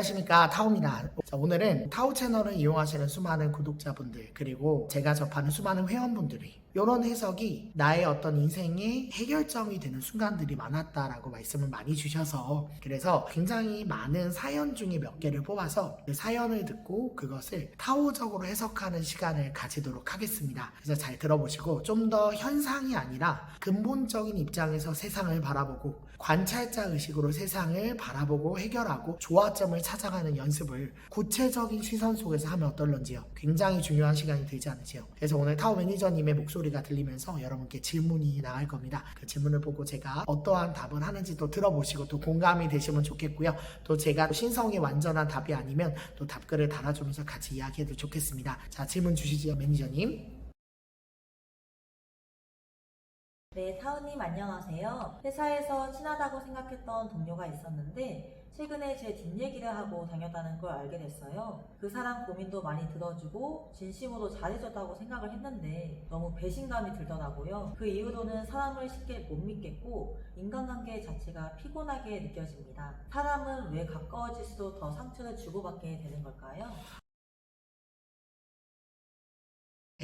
안녕하십니까, 타오입니다. 자, 오늘은 타오 채널을 이용하시는 수많은 구독자분들 그리고 제가 접하는 수많은 회원분들이 이런 해석이 나의 어떤 인생의 해결점이 되는 순간들이 많았다라고 말씀을 많이 주셔서 그래서 굉장히 많은 사연 중에 몇 개를 뽑아서 그 사연을 듣고 그것을 타오적으로 해석하는 시간을 가지도록 하겠습니다. 그래서 잘 들어보시고 좀 더 현상이 아니라 근본적인 입장에서 세상을 바라보고 관찰자 의식으로 세상을 바라보고 해결하고 조화점을 찾아가는 연습을 구체적인 시선 속에서 하면 어떨런지요. 굉장히 중요한 시간이 되지 않으세요. 그래서 오늘 타오 매니저님의 목소리가 들리면서 여러분께 질문이 나갈 겁니다. 그 질문을 보고 제가 어떠한 답을 하는지 또 들어보시고 또 공감이 되시면 좋겠고요. 또 제가 신성이 완전한 답이 아니면 또 답글을 달아주면서 같이 이야기해도 좋겠습니다. 자, 질문 주시죠, 매니저님. 네, 타우님 안녕하세요. 회사에서 친하다고 생각했던 동료가 있었는데 최근에 제 뒷얘기를 하고 다녔다는 걸 알게 됐어요. 그 사람 고민도 많이 들어주고 진심으로 잘해줬다고 생각을 했는데 너무 배신감이 들더라고요. 그 이후로는 사람을 쉽게 못 믿겠고 인간관계 자체가 피곤하게 느껴집니다. 사람은 왜 가까워질수록 더 상처를 주고받게 되는 걸까요?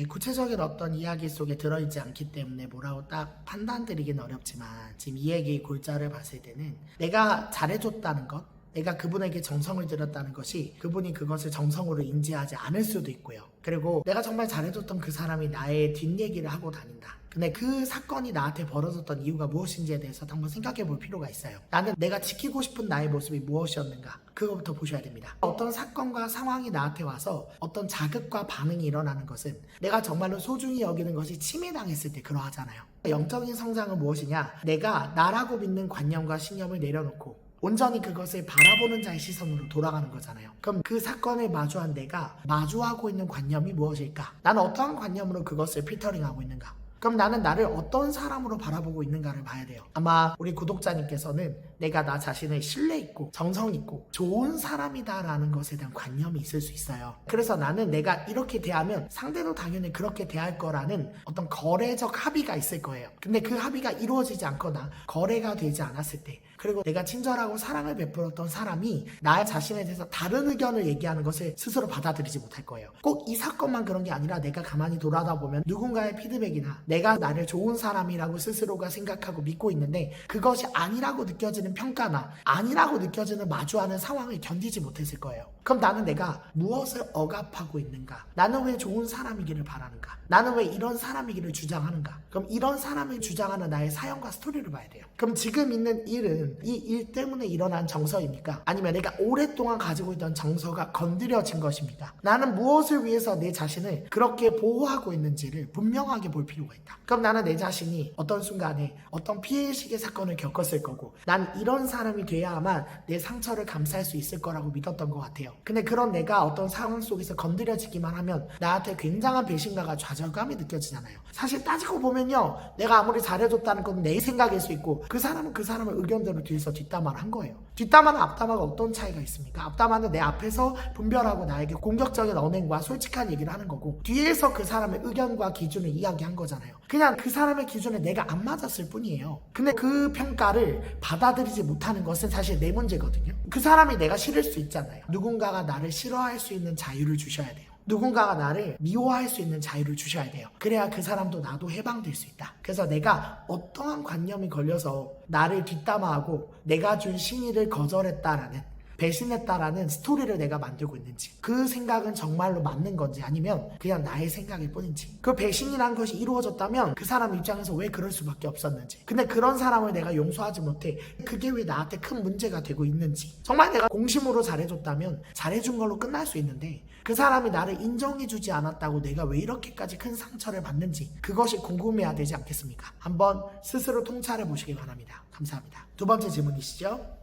구체적인 어떤 이야기 속에 들어있지 않기 때문에 뭐라고 딱 판단 드리긴 어렵지만 지금 이 얘기 골자를 봤을 때는 내가 잘해줬다는 것, 내가 그분에게 정성을 들였다는 것이 그분이 그것을 정성으로 인지하지 않을 수도 있고요. 그리고 내가 정말 잘해줬던 그 사람이 나의 뒷얘기를 하고 다닌다. 근데 그 사건이 나한테 벌어졌던 이유가 무엇인지에 대해서 한번 생각해 볼 필요가 있어요. 나는 내가 지키고 싶은 나의 모습이 무엇이었는가? 그거부터 보셔야 됩니다. 어떤 사건과 상황이 나한테 와서 어떤 자극과 반응이 일어나는 것은 내가 정말로 소중히 여기는 것이 침해당했을 때 그러하잖아요. 영적인 성장은 무엇이냐? 내가 나라고 믿는 관념과 신념을 내려놓고 온전히 그것을 바라보는 자의 시선으로 돌아가는 거잖아요. 그럼 그 사건을 마주한 내가 마주하고 있는 관념이 무엇일까? 나는 어떠한 관념으로 그것을 필터링하고 있는가? 그럼 나는 나를 어떤 사람으로 바라보고 있는가를 봐야 돼요. 아마 우리 구독자님께서는 내가 나 자신을 신뢰 있고 정성 있고 좋은 사람이다라는 것에 대한 관념이 있을 수 있어요. 그래서 나는 내가 이렇게 대하면 상대도 당연히 그렇게 대할 거라는 어떤 거래적 합의가 있을 거예요. 근데 그 합의가 이루어지지 않거나 거래가 되지 않았을 때 그리고 내가 친절하고 사랑을 베풀었던 사람이 나 자신에 대해서 다른 의견을 얘기하는 것을 스스로 받아들이지 못할 거예요. 꼭 이 사건만 그런 게 아니라 내가 가만히 돌아다 보면 누군가의 피드백이나 내가 나를 좋은 사람이라고 스스로가 생각하고 믿고 있는데 그것이 아니라고 느껴지는 평가나 아니라고 느껴지는 마주하는 상황을 견디지 못했을 거예요. 그럼 나는 내가 무엇을 억압하고 있는가? 나는 왜 좋은 사람이기를 바라는가? 나는 왜 이런 사람이기를 주장하는가? 그럼 이런 사람을 주장하는 나의 사연과 스토리를 봐야 돼요. 그럼 지금 있는 일은 이 일 때문에 일어난 정서입니까? 아니면 내가 오랫동안 가지고 있던 정서가 건드려진 것입니까? 나는 무엇을 위해서 내 자신을 그렇게 보호하고 있는지를 분명하게 볼 필요가 있다. 그럼 나는 내 자신이 어떤 순간에 어떤 피해의식의 사건을 겪었을 거고 난 이런 사람이 돼야만 내 상처를 감수할 수 있을 거라고 믿었던 것 같아요. 근데 그런 내가 어떤 상황 속에서 건드려지기만 하면 나한테 굉장한 배신감과 좌절감이 느껴지잖아요. 사실 따지고 보면요, 내가 아무리 잘해줬다는 건 내 생각일 수 있고 그 사람은 그 사람의 의견대로 뒤에서 뒷담화를 한 거예요. 뒷담화는 앞담화가 어떤 차이가 있습니까? 앞담화는 내 앞에서 분별하고 나에게 공격적인 언행과 솔직한 얘기를 하는 거고 뒤에서 그 사람의 의견과 기준을 이야기한 거잖아요. 그냥 그 사람의 기준에 내가 안 맞았을 뿐이에요. 근데 그 평가를 받아들이지 못하는 것은 사실 내 문제거든요. 그 사람이 내가 싫을 수 있잖아요. 누군가가 나를 싫어할 수 있는 자유를 주셔야 돼요. 누군가가 나를 미워할 수 있는 자유를 주셔야 돼요. 그래야 그 사람도 나도 해방될 수 있다. 그래서 내가 어떠한 관념이 걸려서 나를 뒷담화하고 내가 준 신의를 거절했다라는 배신했다라는 스토리를 내가 만들고 있는지 그 생각은 정말로 맞는 건지 아니면 그냥 나의 생각일 뿐인지 그 배신이라는 것이 이루어졌다면 그 사람 입장에서 왜 그럴 수밖에 없었는지 근데 그런 사람을 내가 용서하지 못해 그게 왜 나한테 큰 문제가 되고 있는지 정말 내가 공심으로 잘해줬다면 잘해준 걸로 끝날 수 있는데 그 사람이 나를 인정해주지 않았다고 내가 왜 이렇게까지 큰 상처를 받는지 그것이 궁금해야 되지 않겠습니까? 한번 스스로 통찰해 보시기 바랍니다. 감사합니다. 두 번째 질문이시죠?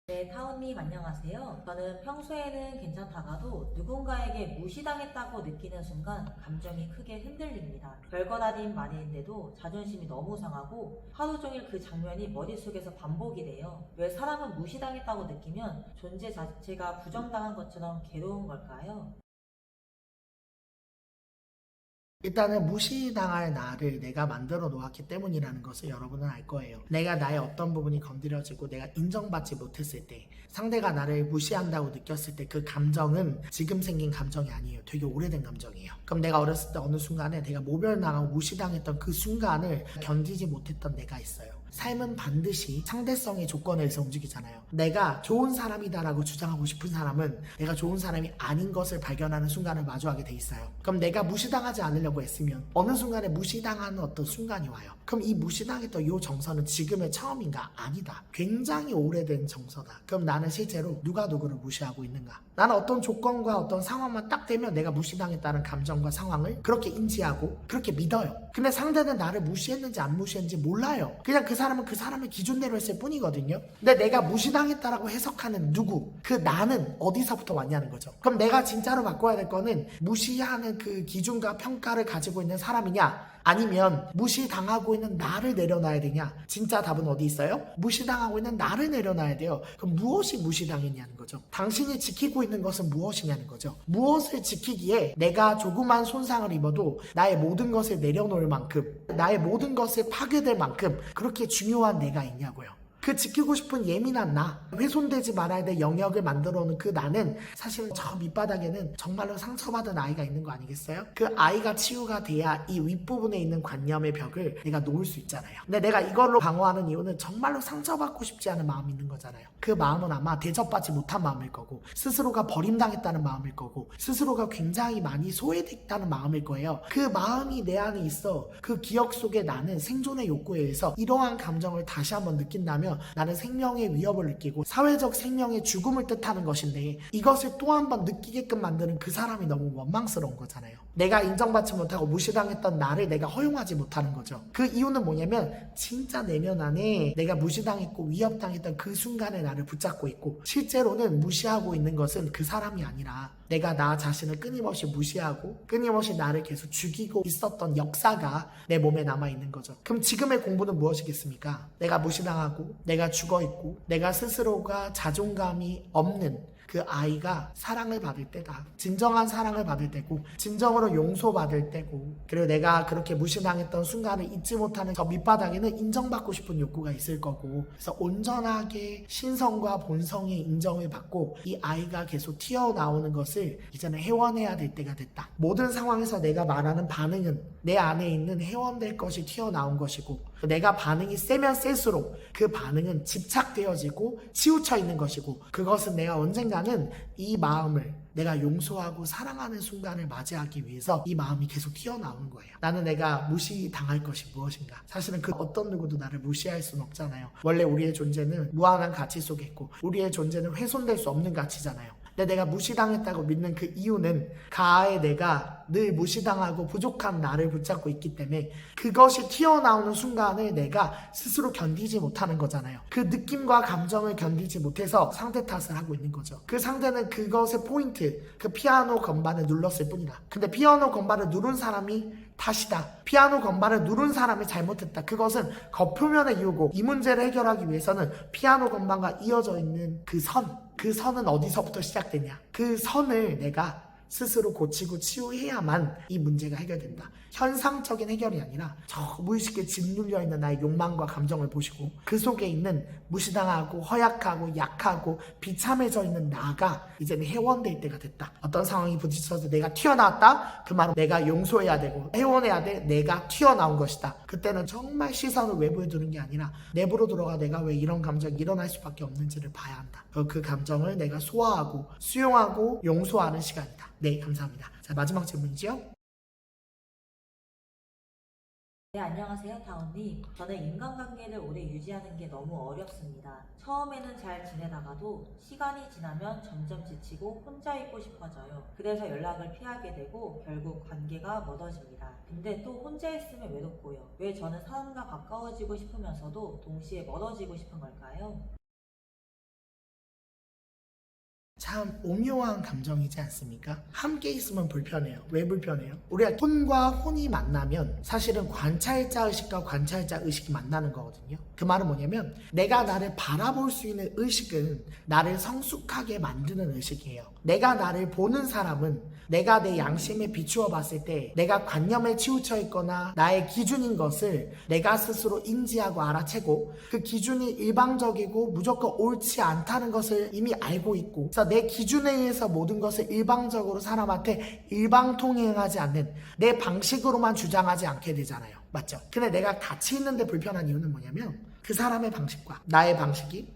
네, 타우님 안녕하세요. 저는 평소에는 괜찮다가도 누군가에게 무시당했다고 느끼는 순간 감정이 크게 흔들립니다. 별것 아닌 말인데도 자존심이 너무 상하고 하루 종일 그 장면이 머릿속에서 반복이 돼요. 왜 사람은 무시당했다고 느끼면 존재 자체가 부정당한 것처럼 괴로운 걸까요? 일단은 무시당할 나를 내가 만들어 놓았기 때문이라는 것을 여러분은 알 거예요. 내가 나의 어떤 부분이 건드려지고 내가 인정받지 못했을 때, 상대가 나를 무시한다고 느꼈을 때 그 감정은 지금 생긴 감정이 아니에요. 되게 오래된 감정이에요. 그럼 내가 어렸을 때 어느 순간에 내가 모멸당하고 무시당했던 그 순간을 견디지 못했던 내가 있어요. 삶은 반드시 상대성의 조건에서 움직이잖아요. 내가 좋은 사람이다라고 주장하고 싶은 사람은 내가 좋은 사람이 아닌 것을 발견하는 순간을 마주하게 돼 있어요. 그럼 내가 무시당하지 않으려고 했으면 어느 순간에 무시당하는 어떤 순간이 와요. 그럼 이 무시당했던 이 정서는 지금의 처음인가? 아니다. 굉장히 오래된 정서다. 그럼 나는 실제로 누가 누구를 무시하고 있는가? 나는 어떤 조건과 어떤 상황만 딱 되면 내가 무시당했다는 감정과 상황을 그렇게 인지하고 그렇게 믿어요. 근데 상대는 나를 무시했는지 안 무시했는지 몰라요. 그냥 그 사람은 그 사람의 기준대로 했을 뿐이거든요. 근데 내가 무시당했다라고 해석하는 누구, 그 나는 어디서부터 왔냐는 거죠. 그럼 내가 진짜로 바꿔야 될 거는 무시하는 그 기준과 평가를 가지고 있는 사람이냐, 아니면 무시당하고 있는 나를 내려놔야 되냐? 진짜 답은 어디 있어요? 무시당하고 있는 나를 내려놔야 돼요. 그럼 무엇이 무시당했냐는 거죠. 당신이 지키고 있는 것은 무엇이냐는 거죠. 무엇을 지키기에 내가 조그만 손상을 입어도 나의 모든 것을 내려놓을 만큼, 나의 모든 것을 파괴될 만큼 그렇게 중요한 내가 있냐고요. 그 지키고 싶은 예민한 나, 훼손되지 말아야 될 영역을 만들어 놓은 그 나는 사실은 저 밑바닥에는 정말로 상처받은 아이가 있는 거 아니겠어요? 그 아이가 치유가 돼야 이 윗부분에 있는 관념의 벽을 내가 놓을 수 있잖아요. 근데 내가 이걸로 방어하는 이유는 정말로 상처받고 싶지 않은 마음이 있는 거잖아요. 그 마음은 아마 대접받지 못한 마음일 거고, 스스로가 버림당했다는 마음일 거고, 스스로가 굉장히 많이 소외됐다는 마음일 거예요. 그 마음이 내 안에 있어. 그 기억 속에 나는 생존의 욕구에 의해서 이러한 감정을 다시 한번 느낀다면 나는 생명의 위협을 느끼고 사회적 생명의 죽음을 뜻하는 것인데, 이것을 또 한 번 느끼게끔 만드는 그 사람이 너무 원망스러운 거잖아요. 내가 인정받지 못하고 무시당했던 나를 내가 허용하지 못하는 거죠. 그 이유는 뭐냐면 진짜 내면 안에 내가 무시당했고 위협당했던 그 순간에 나를 붙잡고 있고, 실제로는 무시하고 있는 것은 그 사람이 아니라 내가 나 자신을 끊임없이 무시하고 끊임없이 나를 계속 죽이고 있었던 역사가 내 몸에 남아있는 거죠. 그럼 지금의 공부는 무엇이겠습니까? 내가 무시당하고 내가 죽어있고 내가 스스로가 자존감이 없는 그 아이가 사랑을 받을 때다. 진정한 사랑을 받을 때고, 진정으로 용서받을 때고, 그리고 내가 그렇게 무시당했던 순간을 잊지 못하는 저 밑바닥에는 인정받고 싶은 욕구가 있을 거고, 그래서 온전하게 신성과 본성의 인정을 받고 이 아이가 계속 튀어나오는 것을 이제는 회원해야 될 때가 됐다. 모든 상황에서 내가 말하는 반응은 내 안에 있는 회원될 것이 튀어나온 것이고, 내가 반응이 세면 셀수록 그 반응은 집착되어지고 치우쳐 있는 것이고, 그것은 내가 언젠가는 이 마음을 내가 용서하고 사랑하는 순간을 맞이하기 위해서 이 마음이 계속 튀어나오는 거예요. 나는 내가 무시당할 것이 무엇인가? 사실은 그 어떤 누구도 나를 무시할 수는 없잖아요. 원래 우리의 존재는 무한한 가치 속에 있고 우리의 존재는 훼손될 수 없는 가치잖아요. 근데 내가 무시당했다고 믿는 그 이유는 가에 내가 늘 무시당하고 부족한 나를 붙잡고 있기 때문에 그것이 튀어나오는 순간을 내가 스스로 견디지 못하는 거잖아요. 그 느낌과 감정을 견디지 못해서 상대 탓을 하고 있는 거죠. 그 상대는 그것의 포인트, 그 피아노 건반을 눌렀을 뿐이다. 근데 피아노 건반을 누른 사람이 탓이다. 피아노 건반을 누른 사람이 잘못했다. 그것은 겉표면의 이유고, 이 문제를 해결하기 위해서는 피아노 건반과 이어져 있는 그 선은 어디서부터 시작되냐? 그 선을 내가 스스로 고치고 치유해야만 이 문제가 해결된다. 현상적인 해결이 아니라 저 무의식에 짓눌려 있는 나의 욕망과 감정을 보시고 그 속에 있는 무시당하고 허약하고 약하고 비참해져 있는 나가 이제는 회원될 때가 됐다. 어떤 상황이 부딪혀서 내가 튀어나왔다? 그 말은 내가 용서해야 되고 회원해야 돼. 내가 튀어나온 것이다. 그때는 정말 시선을 외부에 두는 게 아니라 내부로 들어가 내가 왜 이런 감정이 일어날 수밖에 없는지를 봐야 한다. 그 감정을 내가 소화하고 수용하고 용서하는 시간이다. 네, 감사합니다. 자, 마지막 질문이지요? 네, 안녕하세요, 다운님. 저는 인간관계를 오래 유지하는 게 너무 어렵습니다. 처음에는 잘 지내다가도 시간이 지나면 점점 지치고 혼자 있고 싶어져요. 그래서 연락을 피하게 되고 결국 관계가 멀어집니다. 근데 또 혼자 있으면 외롭고요. 왜 저는 사람과 가까워지고 싶으면서도 동시에 멀어지고 싶은 걸까요? 참 오묘한 감정이지 않습니까? 함께 있으면 불편해요. 왜 불편해요? 우리가 혼과 혼이 만나면 사실은 관찰자 의식과 관찰자 의식이 만나는 거거든요. 그 말은 뭐냐면 내가 나를 바라볼 수 있는 의식은 나를 성숙하게 만드는 의식이에요. 내가 나를 보는 사람은 내가 내 양심에 비추어 봤을 때 내가 관념에 치우쳐 있거나 나의 기준인 것을 내가 스스로 인지하고 알아채고 그 기준이 일방적이고 무조건 옳지 않다는 것을 이미 알고 있고 그래서 내 기준에 의해서 모든 것을 일방적으로 사람한테 일방통행하지 않는 내 방식으로만 주장하지 않게 되잖아요. 맞죠? 근데 내가 같이 있는데 불편한 이유는 뭐냐면 그 사람의 방식과 나의 방식이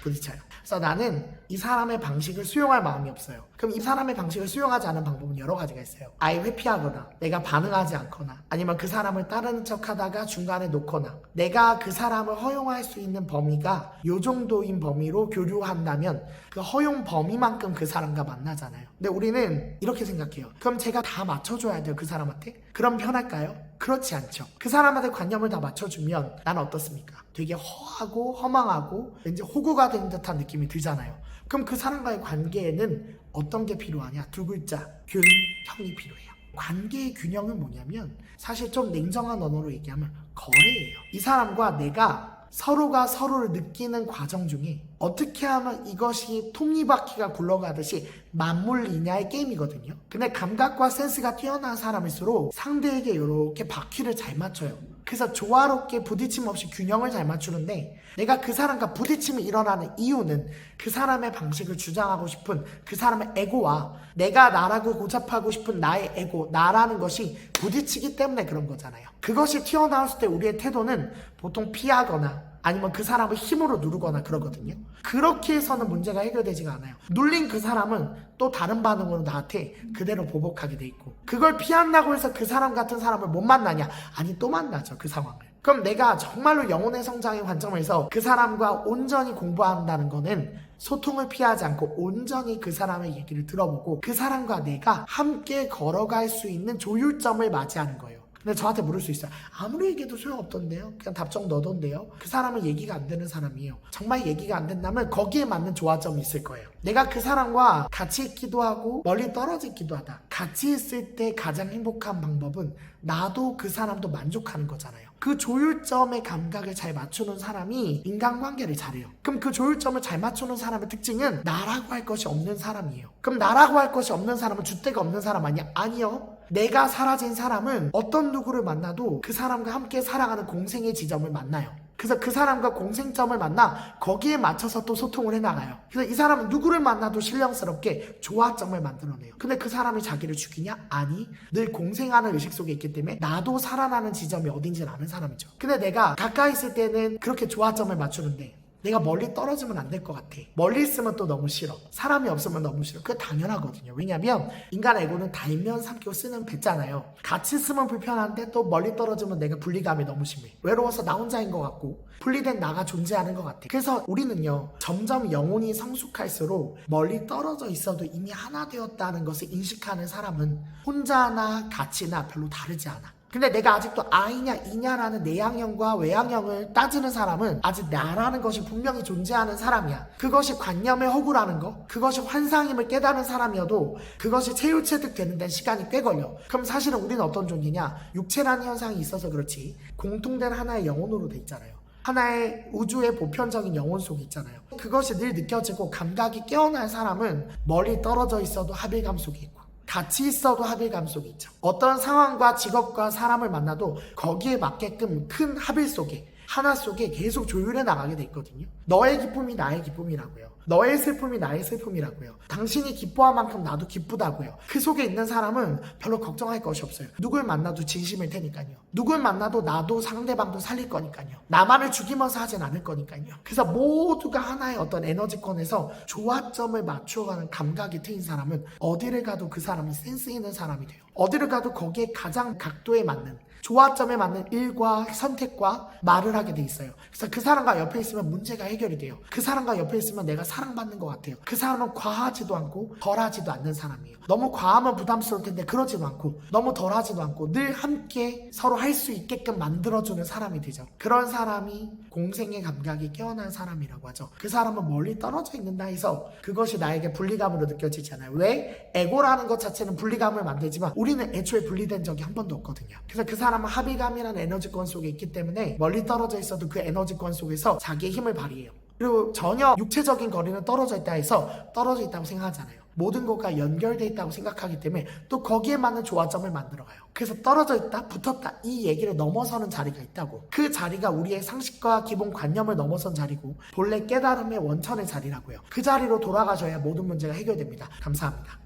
부딪혀요. 그래서 나는 이 사람의 방식을 수용할 마음이 없어요. 그럼 이 사람의 방식을 수용하지 않은 방법은 여러 가지가 있어요. 아예 회피하거나 내가 반응하지 않거나 아니면 그 사람을 따르는 척 하다가 중간에 놓거나 내가 그 사람을 허용할 수 있는 범위가 요 정도인 범위로 교류한다면 그 허용 범위만큼 그 사람과 만나잖아요. 근데 우리는 이렇게 생각해요. 그럼 제가 다 맞춰줘야 돼요, 그 사람한테? 그럼 편할까요? 그렇지 않죠. 그 사람한테 관념을 다 맞춰주면 난 어떻습니까? 되게 허하고 허망하고 왠지 호구가 된 듯한 느낌이 들잖아요. 그럼 그 사람과의 관계에는 어떤 게 필요하냐? 두 글자, 균형이 필요해요. 관계의 균형은 뭐냐면 사실 좀 냉정한 언어로 얘기하면 거래예요. 이 사람과 내가 서로가 서로를 느끼는 과정 중에 어떻게 하면 이것이 톱니바퀴가 굴러가듯이 맞물리냐의 게임이거든요. 근데 감각과 센스가 뛰어난 사람일수록 상대에게 이렇게 바퀴를 잘 맞춰요. 그래서 조화롭게 부딪힘 없이 균형을 잘 맞추는데 내가 그 사람과 부딪힘이 일어나는 이유는 그 사람의 방식을 주장하고 싶은 그 사람의 에고와 내가 나라고 고잡하고 싶은 나의 에고, 나라는 것이 부딪히기 때문에 그런 거잖아요. 그것이 튀어나왔을 때 우리의 태도는 보통 피하거나 아니면 그 사람을 힘으로 누르거나 그러거든요. 그렇게 해서는 문제가 해결되지가 않아요. 눌린 그 사람은 또 다른 반응으로 나한테 그대로 보복하게 돼 있고 그걸 피한다고 해서 그 사람 같은 사람을 못 만나냐? 아니 또 만나죠, 그 상황을. 그럼 내가 정말로 영혼의 성장의 관점에서 그 사람과 온전히 공부한다는 거는 소통을 피하지 않고 온전히 그 사람의 얘기를 들어보고 그 사람과 내가 함께 걸어갈 수 있는 조율점을 맞이하는 거예요. 근데 저한테 물을 수 있어요. 아무리 얘기해도 소용없던데요? 그냥 답정 너던데요? 그 사람은 얘기가 안 되는 사람이에요. 정말 얘기가 안 된다면 거기에 맞는 조화점이 있을 거예요. 내가 그 사람과 같이 있기도 하고 멀리 떨어져 있기도 하다. 같이 있을 때 가장 행복한 방법은 나도 그 사람도 만족하는 거잖아요. 그 조율점의 감각을 잘 맞추는 사람이 인간관계를 잘해요. 그럼 그 조율점을 잘 맞추는 사람의 특징은 나라고 할 것이 없는 사람이에요. 그럼 나라고 할 것이 없는 사람은 줏대가 없는 사람 아니야? 아니요. 내가 사라진 사람은 어떤 누구를 만나도 그 사람과 함께 살아가는 공생의 지점을 만나요. 그래서 그 사람과 공생점을 만나 거기에 맞춰서 또 소통을 해나가요. 그래서 이 사람은 누구를 만나도 신령스럽게 조화점을 만들어내요. 근데 그 사람이 자기를 죽이냐? 아니, 늘 공생하는 의식 속에 있기 때문에 나도 살아나는 지점이 어딘지를 아는 사람이죠. 근데 내가 가까이 있을 때는 그렇게 조화점을 맞추는데 내가 멀리 떨어지면 안 될 것 같아. 멀리 있으면 또 너무 싫어. 사람이 없으면 너무 싫어. 그게 당연하거든요. 왜냐면 인간 에고는 달면 삼키고 쓰는 배잖아요. 같이 있으면 불편한데 또 멀리 떨어지면 내가 분리감이 너무 심해. 외로워서 나 혼자인 것 같고 분리된 나가 존재하는 것 같아. 그래서 우리는요, 점점 영혼이 성숙할수록 멀리 떨어져 있어도 이미 하나 되었다는 것을 인식하는 사람은 혼자나 같이나 별로 다르지 않아. 근데 내가 아직도 아이냐 이냐라는 내향형과 외향형을 따지는 사람은 아직 나라는 것이 분명히 존재하는 사람이야. 그것이 관념의 허구라는 거, 그것이 환상임을 깨달은 사람이어도 그것이 체육체득되는 데는 시간이 꽤 걸려. 그럼 사실은 우리는 어떤 존재냐? 육체라는 현상이 있어서 그렇지 공통된 하나의 영혼으로 돼 있잖아요. 하나의 우주의 보편적인 영혼 속에 있잖아요. 그것이 늘 느껴지고 감각이 깨어난 사람은 멀리 떨어져 있어도 합일감 속에 있고 같이 있어도 합일감 속에 있죠. 어떤 상황과 직업과 사람을 만나도 거기에 맞게끔 큰 합일 속에 하나 속에 계속 조율해 나가게 돼 있거든요. 너의 기쁨이 나의 기쁨이라고요. 너의 슬픔이 나의 슬픔이라고요. 당신이 기뻐한 만큼 나도 기쁘다고요. 그 속에 있는 사람은 별로 걱정할 것이 없어요. 누굴 만나도 진심일 테니까요. 누굴 만나도 나도 상대방도 살릴 거니까요. 나만을 죽이면서 하진 않을 거니까요. 그래서 모두가 하나의 어떤 에너지권에서 조화점을 맞추어가는 감각이 트인 사람은 어디를 가도 그 사람은 센스 있는 사람이 돼요. 어디를 가도 거기에 가장 각도에 맞는 조화점에 맞는 일과 선택과 말을 하게 돼 있어요. 그래서 그 사람과 옆에 있으면 문제가 해결이 돼요. 그 사람과 옆에 있으면 내가 사랑받는 것 같아요. 그 사람은 과하지도 않고 덜하지도 않는 사람이에요. 너무 과하면 부담스러울 텐데 그러지도 않고 너무 덜하지도 않고 늘 함께 서로 할 수 있게끔 만들어주는 사람이 되죠. 그런 사람이 공생의 감각이 깨어난 사람이라고 하죠. 그 사람은 멀리 떨어져 있는다 해서 그것이 나에게 분리감으로 느껴지잖아요. 왜? 에고라는 것 자체는 분리감을 만들지만 우리는 애초에 분리된 적이 한 번도 없거든요. 그래서 그 사람은 합의감이라는 에너지권 속에 있기 때문에 멀리 떨어져 있어도 그 에너지권 속에서 자기의 힘을 발휘해요. 그리고 전혀 육체적인 거리는 떨어져 있다 해서 떨어져 있다고 생각하잖아요. 모든 것과 연결되어 있다고 생각하기 때문에 또 거기에 맞는 조화점을 만들어가요. 그래서 떨어져 있다, 붙었다 이 얘기를 넘어서는 자리가 있다고. 그 자리가 우리의 상식과 기본 관념을 넘어선 자리고 본래 깨달음의 원천의 자리라고요. 그 자리로 돌아가셔야 모든 문제가 해결됩니다. 감사합니다.